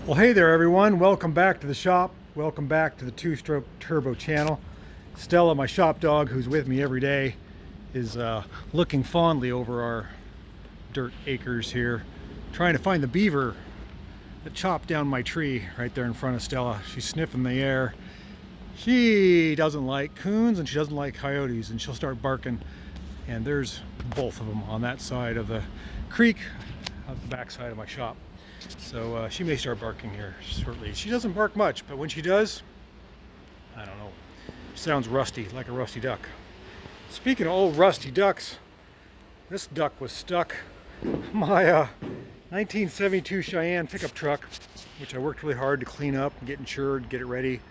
Well, hey there everyone, welcome back to the shop. Welcome back to the two-stroke turbo channel. Stella, my shop dog, who's with me every day, is looking fondly over our dirt acres here, trying to find the beaver that chopped down my tree right there in front of Stella. She's sniffing the air. She doesn't like coons and she doesn't like coyotes, and she'll start barking. And there's both of them on that side of the creek, on the back side of my shop. So she may start barking here shortly. She doesn't bark much, but when she does, I don't know. She sounds rusty, like a rusty duck. Speaking of old rusty ducks, this duck was stuck. My 1972 Cheyenne pickup truck, which I worked really hard to clean up and get insured, get it ready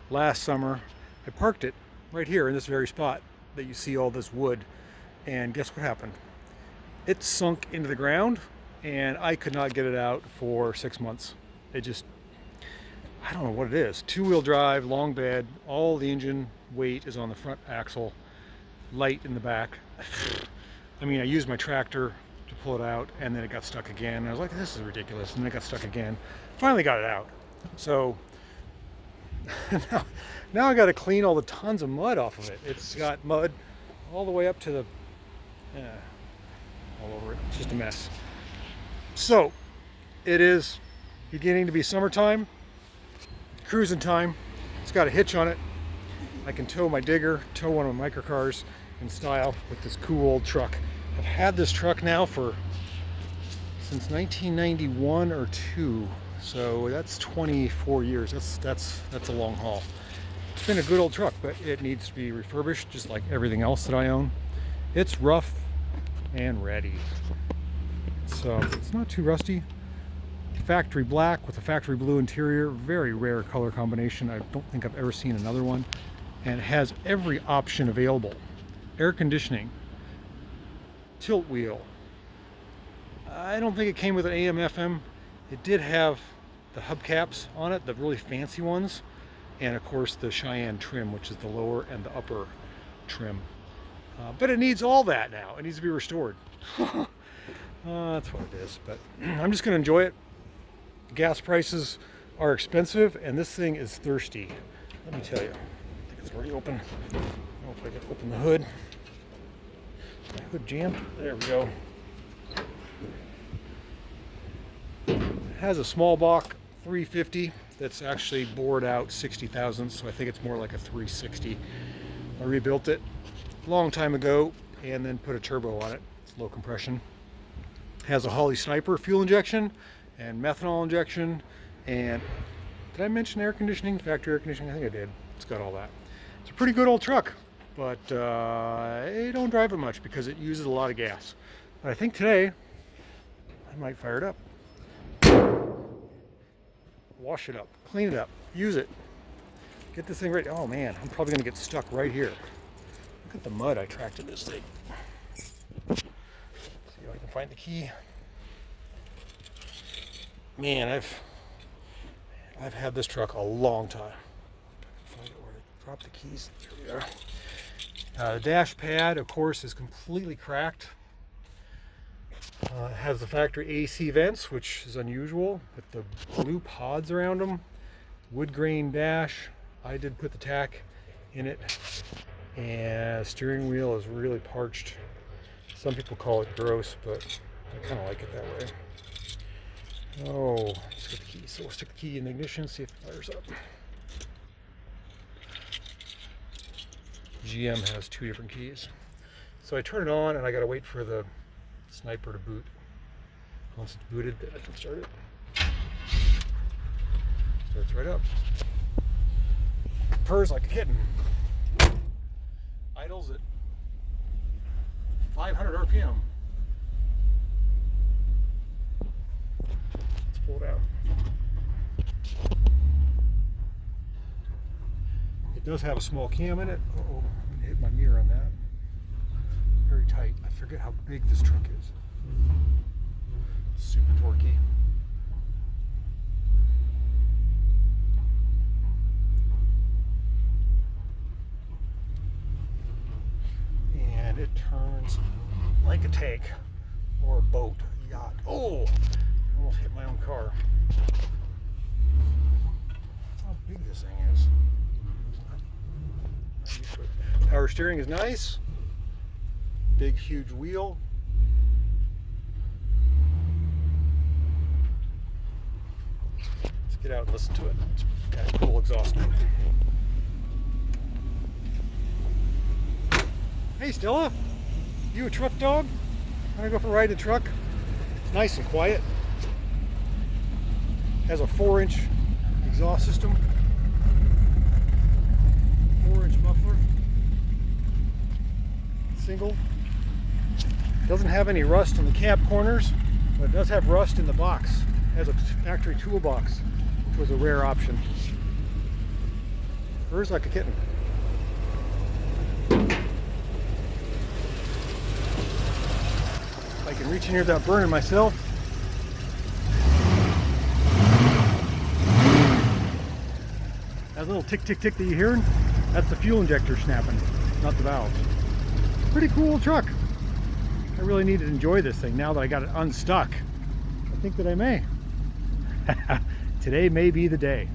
last summer. I parked it right here in this very spot that you see all this wood. And guess what happened? It sunk into the ground, and I could not get it out for 6 months. It just, I don't know what it is. Two-wheel drive, long bed, all the engine weight is on the front axle, light in the back. I mean, I used my tractor to pull it out, and then it got stuck again. I was like, this is ridiculous, and then it got stuck again. Finally got it out. So now I got to clean all the tons of mud off of it. It's got mud all the way up to the, all over it. It's just a mess. So it is beginning to be summertime, cruising time. It's got a hitch on it. I can tow my digger, tow one of my microcars in style with this cool old truck. I've had this truck now since 1991 or 2, so that's 24 years. That's a long haul. It's been a good old truck, but it needs to be refurbished just like everything else that I own. It's rough and ready. It's not too rusty. Factory black with a factory blue interior, very rare color combination. I don't think I've ever seen another one. And it has every option available. Air conditioning, tilt wheel. I don't think it came with an AM FM. It did have the hubcaps on it, the really fancy ones, and of course the Cheyenne trim, which is the lower and the upper trim. But it needs all that now. It needs to be restored. That's what it is, but I'm just going to enjoy it. Gas prices are expensive, and this thing is thirsty. Let me tell you. I think it's already open. I don't know if I can open the hood. My hood jammed. There we go. It has a small block 350 that's actually bored out 60 thousandths, so I think it's more like a 360. I rebuilt it a long time ago and then put a turbo on it. It's low compression. Has a Holly Sniper fuel injection and methanol injection, and did I mention air conditioning, factory air conditioning? I think I did. It's got all that. It's a pretty good old truck, but I don't drive it much because it uses a lot of gas. But I think today I might fire it up, wash it up, clean it up, use it, get this thing ready. Oh man, I'm probably gonna get stuck right here. Look at the mud I tracked in this thing. See if I can find the key. Man, I've had this truck a long time. Find it where to drop the keys. There we are. The dash pad, of course, is completely cracked. It has the factory AC vents, which is unusual, with the blue pods around them. Wood grain dash. I did put the tack in it. And steering wheel is really parched. Some people call it gross, but I kind of like it that way. Oh, let's get the key. So we'll stick the key in the ignition, see if it fires up. GM has 2 different keys. So I turn it on and I gotta wait for the Sniper to boot. Once it's booted, then I can start it. Starts right up. Purrs like a kitten. Idles at 500 RPM. Let's pull it out. It does have a small cam in it. Uh-oh, I'm gonna hit my mirror on that. Very tight. I forget how big this truck is. It's super torquey. And it turns like a tank or a boat, a yacht. Oh, I almost hit my own car. Power steering is nice. Big, huge wheel. Let's get out and listen to it. It's got a cool exhaust note. Hey Stella, you a truck dog? Wanna go for a ride in the truck? It's nice and quiet. Has a 4-inch exhaust system. 4-inch muffler. Single. Doesn't have any rust in the cab corners, but it does have rust in the box. It has a factory toolbox, which was a rare option. Purrs like a kitten. I can reach in here without burning myself. That little tick tick tick that you're hearing, that's the fuel injector snapping, not the valve. Pretty cool truck. I really need to enjoy this thing now that I got it unstuck. I think that I may. Today may be the day.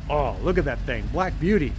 Oh, look at that thing, Black Beauty.